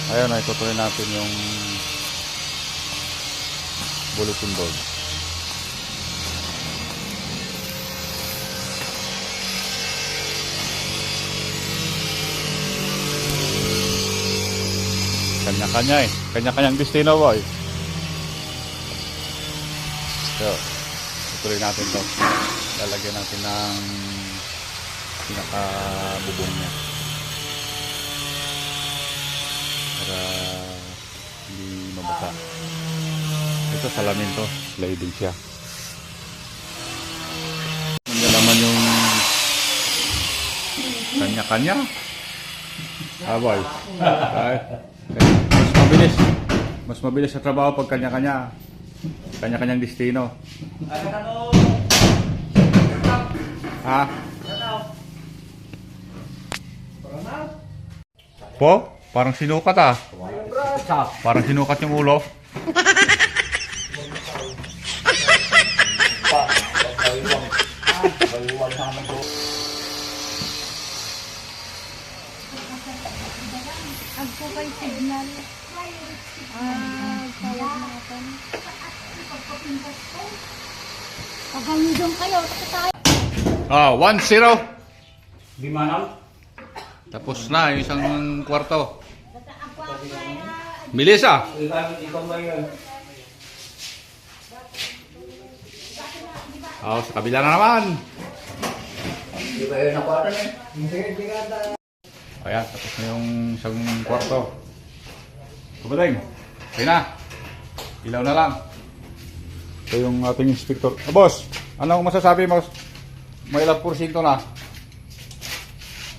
Ayun, ay tutuloy natin yung bulletin board. Kanya-kanya eh. Kanya-kanyang destino, boy. So, tutuloy natin to. Lalagyan natin ng pinaka-bubong niya. Para hindi mabasa. Ito salamin to. Sliding siya. Hindi naman yung kanya-kanya. Boy. Mas mabilis. Mas mabilis sa trabaho pag kanya-kanya. Kanya-kanyang destino. Ha? Po? Parang sinukat ah. Parang sinukat yung ulo. Ang kukay signal. Tawag natin. Pagalidan kayo, tayo. 1-0. Di manam. Tapos na yung isang kwarto. Bilis ah. Ikaw ba yun? Sa kabila na naman. Di ba yun ang kwarto niya? Ayan, tapos na yung isang kwarto. Kabating, okay na. Ilaw na lang. Ito yung ating inspector. Boss, anong masasabi mo? May ilang porsyento na?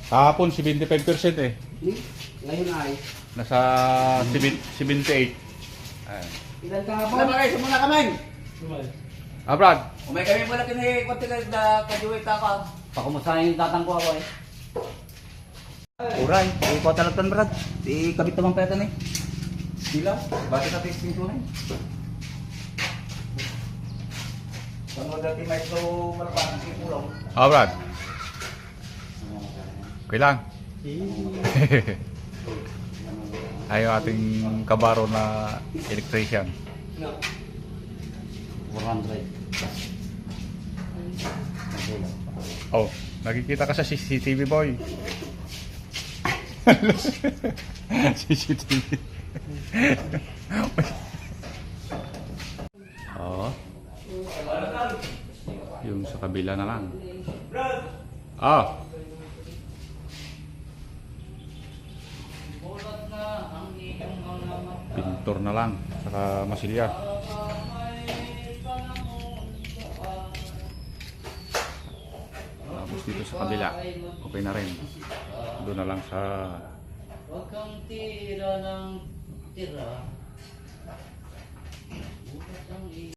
Kahapon, 75% eh. Ngayon ay. Nasa 78. Ayan. Ilan ka nga po? Wala kayo, sumuna kami. Brad. Umay kami wala kini konti ka kajuwit ako. Pakumusahin yung tatang ko ako eh. Uray, ikaw talatan Brad. Di kabit tamang peta ni. Sila, bakit natin pinto na eh? Kung dati may so malakas yung kulong. Brad. Okay lang. Ayaw ating kabaro na electrician. 400. Nakikita ka sa CCTV, boy. CCTV. Yung sa kabila na lang. Pintor na lang. Saka masilya. Tapos dito sa kabila, okay na rin. Doon na lang sa... Huwag kang tira ng tira.